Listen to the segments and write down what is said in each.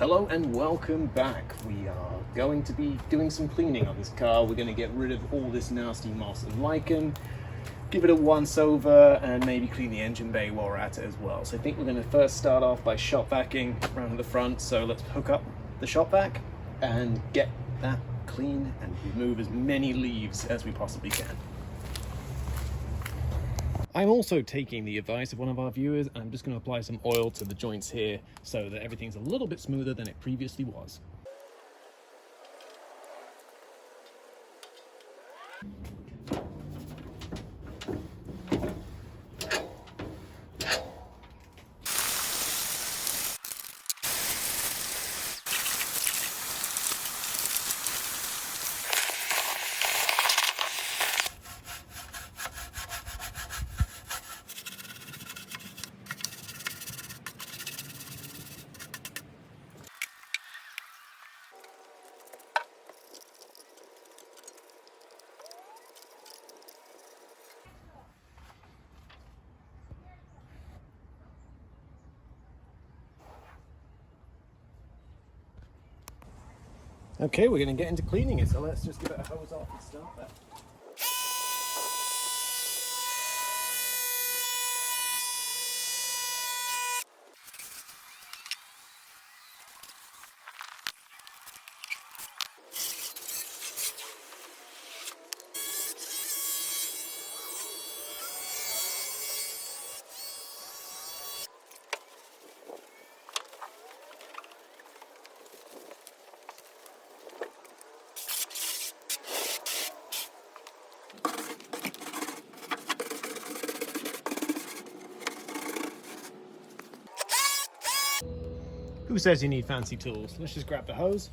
Hello and welcome back. We are going to be doing some cleaning on this car. We're going to get rid of all this nasty moss and lichen, give it a once over, and maybe clean the engine bay while we're at it as well. So I think we're going to first start off by shop vacuuming around the front. So let's hook up the shop vac and get that clean and remove as many leaves as we possibly can. I'm also taking the advice of one of our viewers, and I'm just going to apply some oil to the joints here so that everything's a little bit smoother than it previously was. Okay, we're going to get into cleaning it, so let's just give it a hose off and start that. Who says you need fancy tools? Let's just grab the hose.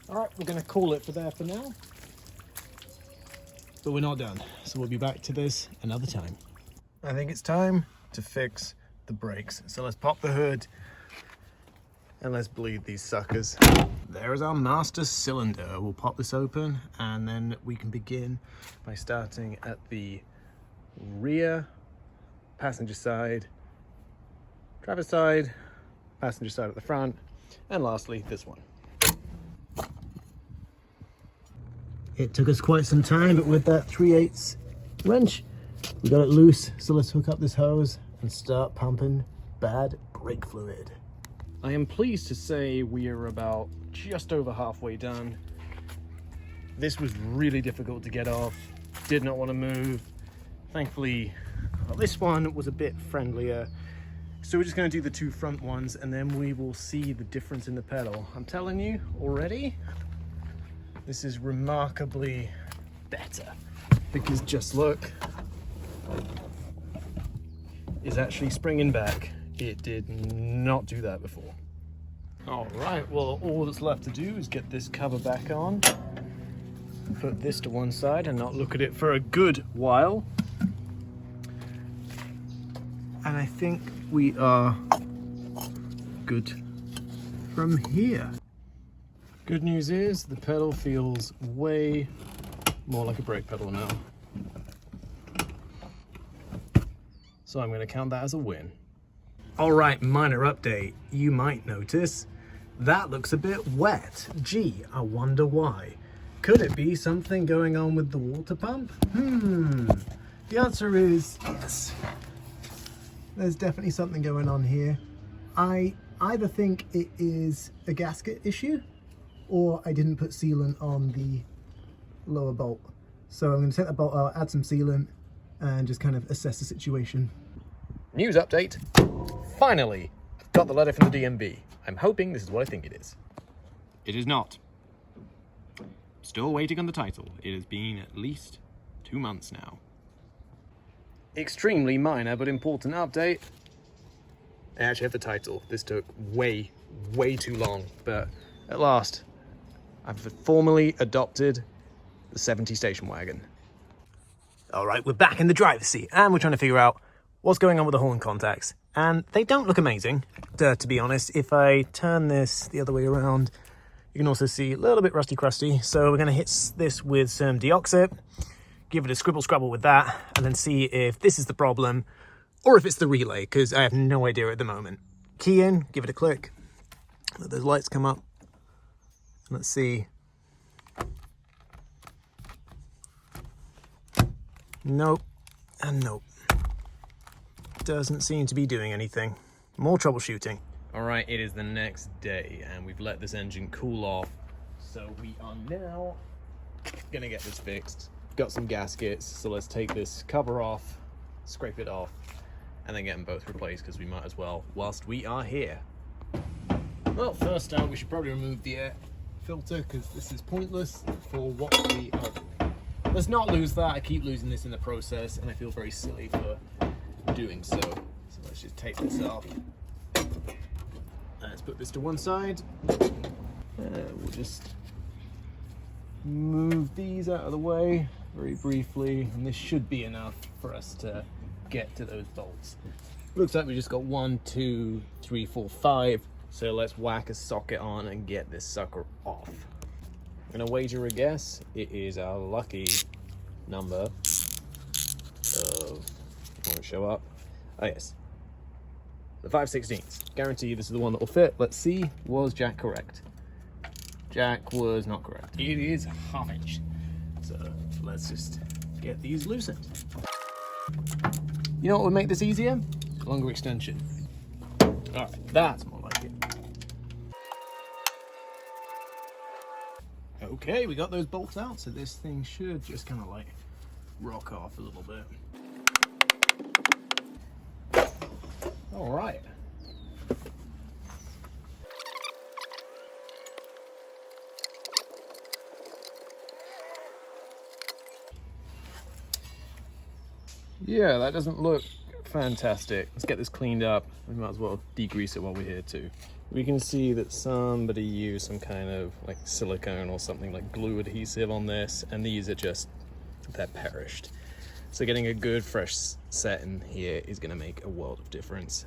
All right, we're going to call it for there for now. But we're not done, so we'll be back to this another time. I think it's time to fix the brakes. So let's pop the hood and let's bleed these suckers. There's our master cylinder. We'll pop this open and then we can begin by starting at the rear, passenger side, driver's side, passenger side at the front, and lastly this one. It took us quite some time, but with that 3/8 wrench we got it loose. So let's hook up this hose and start pumping bad brake fluid. I am pleased to say we are about just over halfway done. This was really difficult to get off, did not want to move. Thankfully, well, this one was a bit friendlier. So we're just going to do the two front ones and then we will see the difference in the pedal. I'm telling you already, this is remarkably better because just look, is actually springing back. It did not do that before. All right, well, all that's left to do is get this cover back on, put this to one side and not look at it for a good while. And I think we are good from here. Good news is the pedal feels way more like a brake pedal now. So I'm going to count that as a win. All right, minor update. You might notice that looks a bit wet. Gee, I wonder why. Could it be something going on with the water pump? The answer is yes. There's definitely something going on here. I either think it is a gasket issue or I didn't put sealant on the lower bolt. So I'm going to take that bolt out, add some sealant and just kind of assess the situation. News update. Finally, I've got the letter from the DMV. I'm hoping this is what I think it is. It is not. Still waiting on the title. It has been at least 2 months now. Extremely minor but important update. I actually have the title. This took way too long, but at last I've formally adopted the 70 station wagon. All right, we're back in the driver's seat and we're trying to figure out what's going on with the horn contacts. and they don't look amazing, to be honest. If I turn this the other way around, you can also see a little bit rusty crusty. So we're going to hit this with some deoxit, give it a scribble scrabble with that, and then see if this is the problem or if it's the relay, because I have no idea at the moment. Key in, give it a click, let those lights come up. Let's see. Nope, and nope. Doesn't seem to be doing anything. More troubleshooting. All right, it is the next day, and we've let this engine cool off. So we are now gonna get this fixed. Got some gaskets, so let's take this cover off, scrape it off, and then get them both replaced, because we might as well whilst we are here. Well, first out, we should probably remove the air filter, because this is pointless for what we are doing. Let's not lose that. I keep losing this in the process, and I feel very silly for doing so. So let's just take this off. Let's put this to one side. We'll just move these out of the way very briefly, and this should be enough for us to get to those bolts. Looks like we just got 1, 2, 3, 4, 5. So let's whack a socket on and get this sucker off. I'm gonna wager a guess. It is our lucky number of, won't show up. Oh yes, the 5/16. Guarantee this is the one that will fit. Let's see, was Jack correct? Jack was not correct. It is half inch. So let's just get these loosened. You know what would make this easier? Longer extension. All right, that's more like it. Okay, we got those bolts out, so this thing should just kind of like rock off a little bit. All right. Yeah, that doesn't look fantastic. Let's get this cleaned up. We might as well degrease it while we're here too. We can see that somebody used some kind of like silicone or something like glue adhesive on this, and these are just, they're perished. So getting a good fresh set in here is gonna make a world of difference.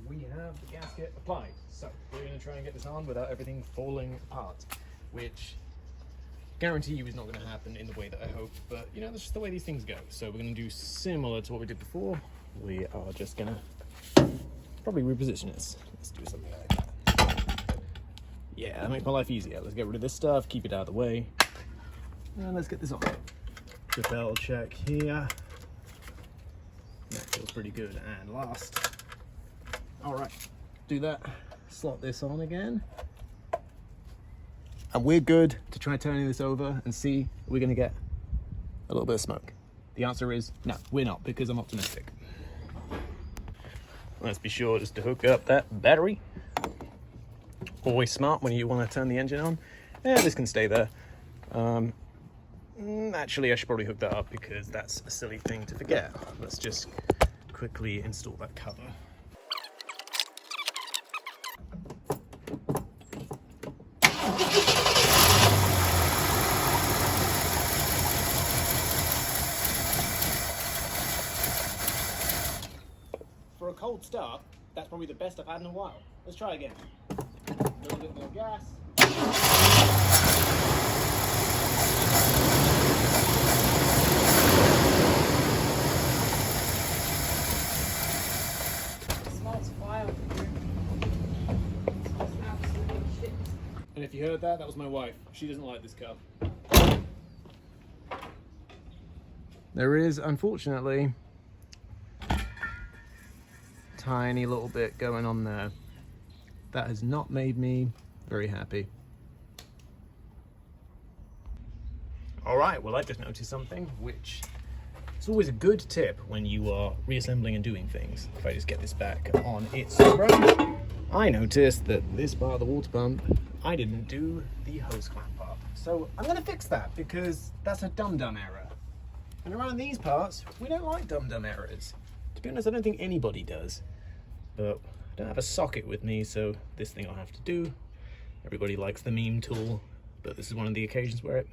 We have the gasket applied, so we're gonna try and get this on without everything falling apart, which guarantee you is not gonna happen in the way that I hoped, but you know, that's just the way these things go. So we're gonna do similar to what we did before. We are just gonna probably reposition this. Let's do something like that. Yeah, that makes my life easier. Let's get rid of this stuff, keep it out of the way, and let's get this on. The bell check here. That feels pretty good. And last, all right, do that. Slot this on again. And we're good to try turning this over and see, we're gonna get a little bit of smoke. The answer is no, we're not, because I'm optimistic. Let's be sure just to hook up that battery. Always smart when you want to turn the engine on. Yeah, this can stay there. Actually, I should probably hook that up because that's a silly thing to forget. Let's just quickly install that cover. For a cold start, that's probably the best I've had in a while. Let's try again. A little bit more gas. It smells vile in here. It smells absolute shit. And if you heard that, that was my wife. She doesn't like this car. There is, unfortunately, tiny little bit going on there. That has not made me very happy. All right, well, I just noticed something, which is always a good tip when you are reassembling and doing things. If I just get this back on its sprung, I noticed that this part of the water pump, I didn't do the hose clamp part. So I'm gonna fix that because that's a dum-dum error. And around these parts, we don't like dum-dum errors. To be honest, I don't think anybody does. But I don't have a socket with me, so this thing I'll have to do. Everybody likes the meme tool, but this is one of the occasions where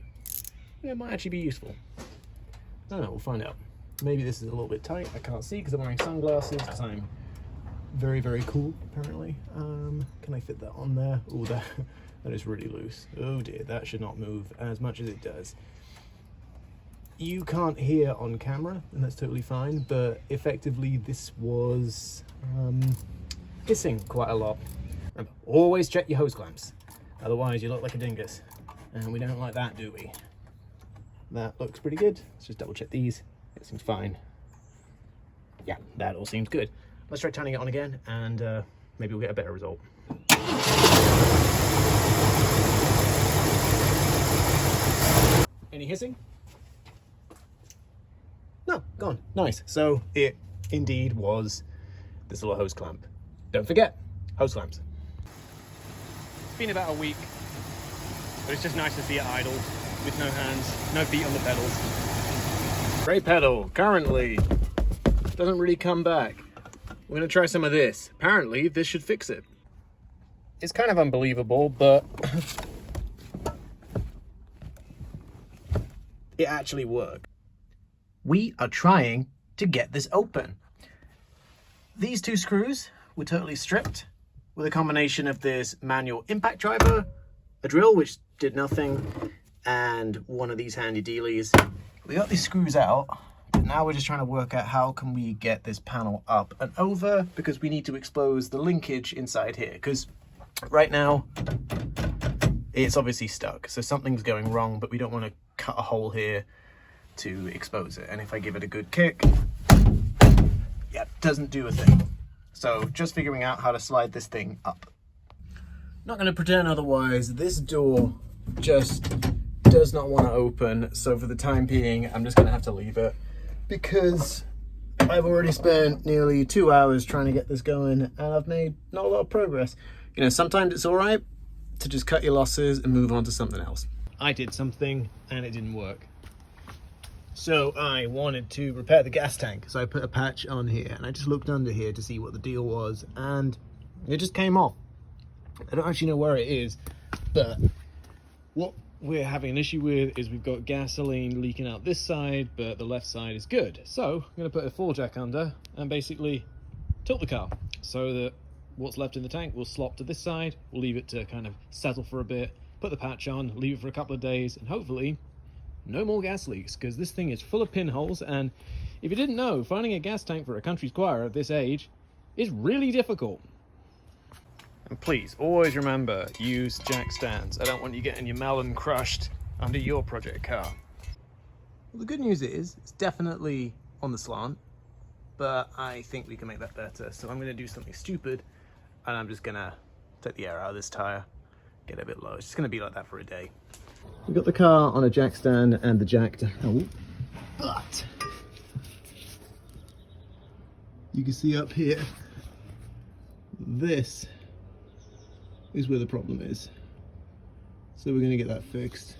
it might actually be useful. I don't know, we'll find out. Maybe this is a little bit tight. I can't see because I'm wearing sunglasses because I'm very, very cool, apparently. Can I fit that on there? Oh, that is really loose. Oh dear, that should not move as much as it does. You can't hear on camera, and that's totally fine, but effectively this was hissing quite a lot. Remember, always check your hose clamps, otherwise you look like a dingus, and we don't like that, do we? That looks pretty good. Let's just double check these. It seems fine. Yeah, that all seems good. Let's try turning it on again, and maybe we'll get a better result. Any hissing? No, gone. Nice. So it indeed was this little hose clamp. Don't forget, hose clamps. It's been about a week, but it's just nice to see it idled with no hands, no feet on the pedals. Brake pedal currently doesn't really come back. We're gonna try some of this. Apparently this should fix it. It's kind of unbelievable, but it actually worked. We are trying to get this open. These two screws were totally stripped with a combination of this manual impact driver, a drill which did nothing, and one of these handy dealies. We got these screws out, but now we're just trying to work out how can we get this panel up and over, because we need to expose the linkage inside here, because right now it's obviously stuck, so something's going wrong, but we don't want to cut a hole here to expose it. And if I give it a good kick, yeah, doesn't do a thing. So just figuring out how to slide this thing up. Not going to pretend otherwise. This door just does not want to open, so for the time being I'm just going to have to leave it, because I've already spent nearly 2 hours trying to get this going and I've made not a lot of progress. You know, sometimes it's all right to just cut your losses and move on to something else. I did something and it didn't work. So I wanted to repair the gas tank, so I put a patch on here and I just looked under here to see what the deal was, and it just came off. I don't actually know where it is, but what we're having an issue with is we've got gasoline leaking out this side, but the left side is good. So I'm going to put a floor jack under and basically tilt the car so that what's left in the tank will slop to this side. We'll leave it to kind of settle for a bit, put the patch on, leave it for a couple of days, and hopefully no more gas leaks, because this thing is full of pinholes. And if you didn't know, finding a gas tank for a Country Squire at this age is really difficult. And please always remember, use jack stands. I don't want you getting your melon crushed under your project car. Well, the good news is it's definitely on the slant, but I think we can make that better. So I'm going to do something stupid, and I'm just going to take the air out of this tire, get it a bit low. It's just going to be like that for a day. We've got the car on a jack stand and the jack down, but you can see up here, this is where the problem is. So we're going to get that fixed.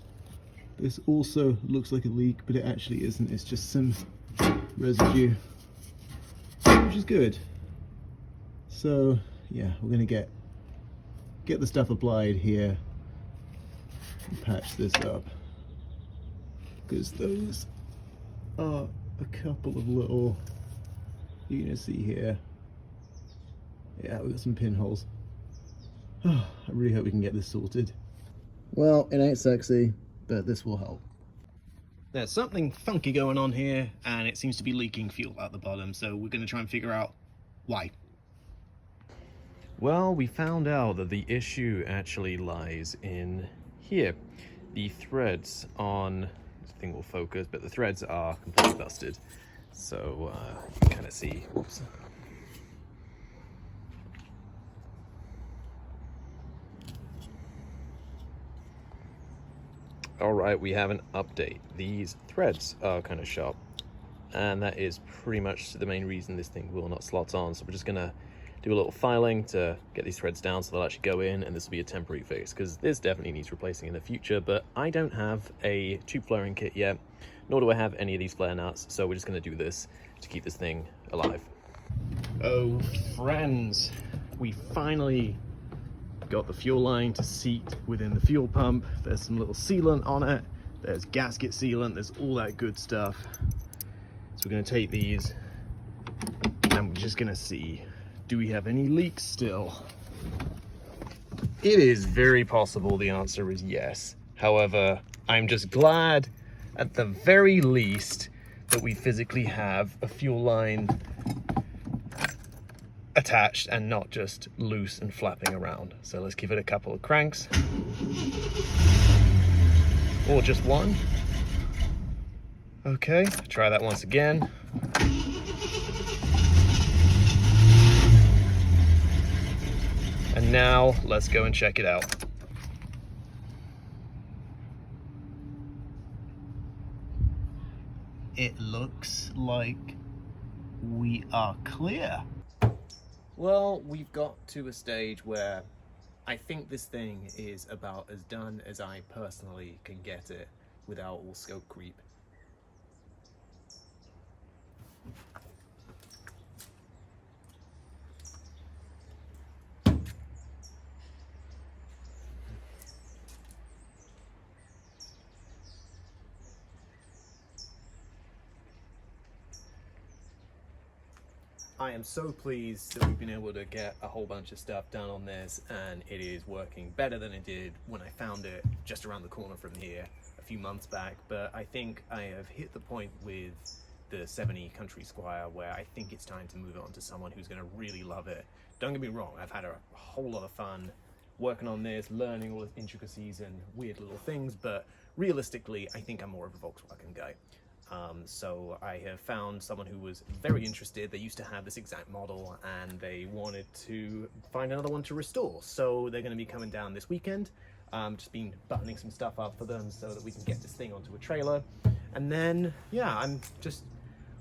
This also looks like a leak, but it actually isn't. It's just some residue, which is good. So yeah, we're going to get the stuff applied here and patch this up, because those are a couple of little, you're going to see here, yeah, we've got some pinholes. I really hope we can get this sorted. Well, it ain't sexy, but this will help. There's something funky going on here, and it seems to be leaking fuel out the bottom, so we're going to try and figure out why. Well, we found out that the issue actually lies in here. The threads on, this thing will focus, but the threads are completely busted. So you can kind of see, whoops. All right, we have an update. These threads are kind of sharp, and that is pretty much the main reason this thing will not slot on. So we're just gonna do a little filing to get these threads down so they'll actually go in, and this will be a temporary fix, because this definitely needs replacing in the future, but I don't have a tube flaring kit yet, nor do I have any of these flare nuts, so we're just gonna do this to keep this thing alive. Oh, friends, we finally got the fuel line to seat within the fuel pump. There's some little sealant on it. There's gasket sealant. There's all that good stuff. So we're going to take these and we're just going to see, do we have any leaks still? It is very possible the answer is yes. However, I'm just glad at the very least that we physically have a fuel line attached and not just loose and flapping around. So let's give it a couple of cranks. Or just one. Okay, try that once again. And now let's go and check it out. It looks like we are clear. Well, we've got to a stage where I think this thing is about as done as I personally can get it without all scope creep. I am so pleased that we've been able to get a whole bunch of stuff done on this, and it is working better than it did when I found it just around the corner from here a few months back. But I think I have hit the point with the 70 Country Squire where I think it's time to move it on to someone who's going to really love it. Don't get me wrong, I've had a whole lot of fun working on this, learning all the intricacies and weird little things, but realistically I think I'm more of a Volkswagen guy. So I have found someone who was very interested. They used to have this exact model and they wanted to find another one to restore. So they're going to be coming down this weekend. Just been buttoning some stuff up for them so that we can get this thing onto a trailer. And then, yeah, I'm just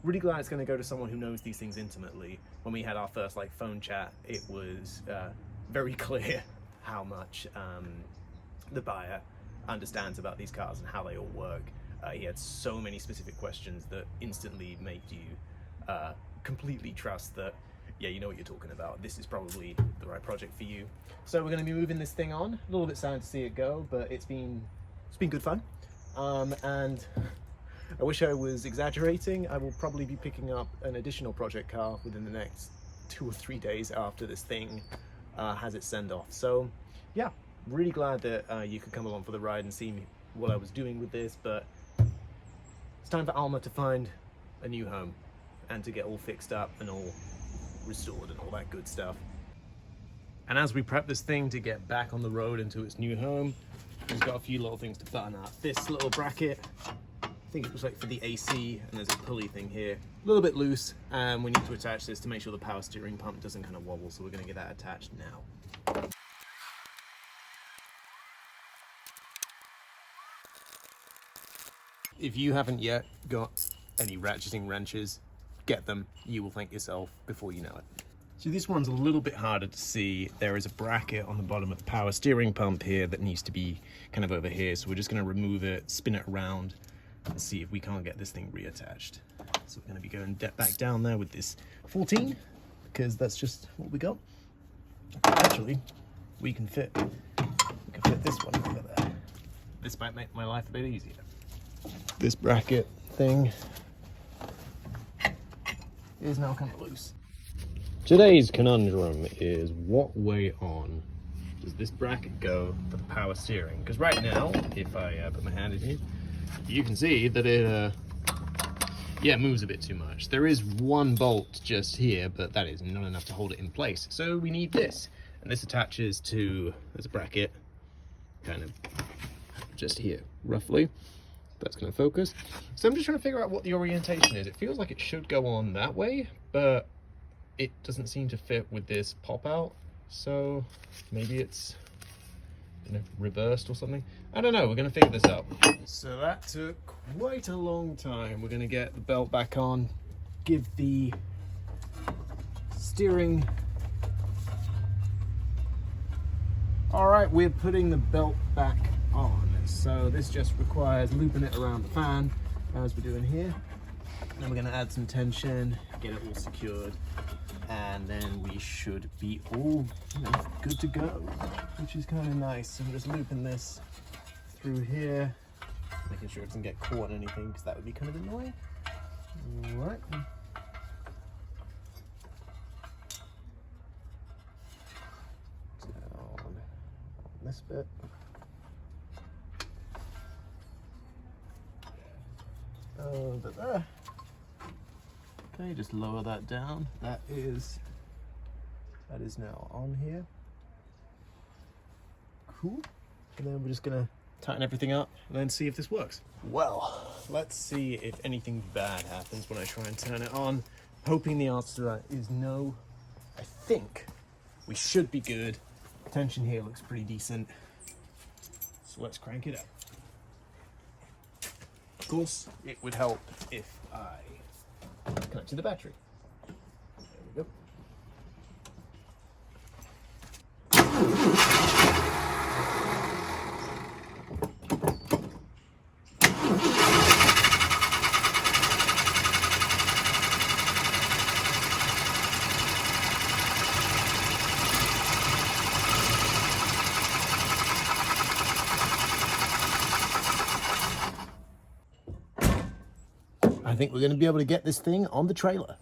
really glad it's going to go to someone who knows these things intimately. When we had our first phone chat, it was very clear how much the buyer understands about these cars and how they all work. He had so many specific questions that instantly made you completely trust that, yeah, you know what you're talking about. This is probably the right project for you. So we're going to be moving this thing on. A little bit sad to see it go, but it's been good fun. And I wish I was exaggerating. I will probably be picking up an additional project car within the next 2 or 3 days after this thing has its send off. So yeah, really glad that you could come along for the ride and see what I was doing with this, but it's time for Alma to find a new home and to get all fixed up and all restored and all that good stuff. And as we prep this thing to get back on the road into its new home, we've got a few little things to button up. This little bracket, I think it was for the AC, and there's a pulley thing here, a little bit loose, and we need to attach this to make sure the power steering pump doesn't kind of wobble, so we're going to get that attached now. If you haven't yet got any ratcheting wrenches, get them. You will thank yourself before you know it. So this one's a little bit harder to see. There is a bracket on the bottom of the power steering pump here that needs to be kind of over here. So we're just going to remove it, spin it around, and see if we can't get this thing reattached. So we're going to be going back down there with this 14, because that's just what we got. Actually, we can fit this one over there. This might make my life a bit easier. This bracket thing is now kind of loose. Today's conundrum is, what way on does this bracket go for the power steering? Because right now, if I put my hand in here, you can see that it moves a bit too much. There is one bolt just here, but that is not enough to hold it in place. So we need this, and this attaches to, there's a bracket kind of just here, roughly. That's going to focus. So I'm just trying to figure out what the orientation is. It feels like it should go on that way, but it doesn't seem to fit with this pop out. So maybe it's reversed or something. I don't know. We're going to figure this out. So that took quite a long time. We're going to get the belt back on, give the steering. All right, we're putting the belt back on. So this just requires looping it around the fan, as we're doing here. Then we're going to add some tension, get it all secured, and then we should be all, good to go, which is kind of nice. So I'm just looping this through here, making sure it doesn't get caught on anything, because that would be kind of annoying. All right. Down on this bit. But there. Okay, just lower that down. That is now on here. Cool. And then we're just gonna tighten everything up and then see if this works. Well, let's see if anything bad happens when I try and turn it on. Hoping the answer to that is no. I think we should be good. Tension here looks pretty decent. So let's crank it up. Of course, it would help if I connected the battery. There we go. I think we're going to be able to get this thing on the trailer.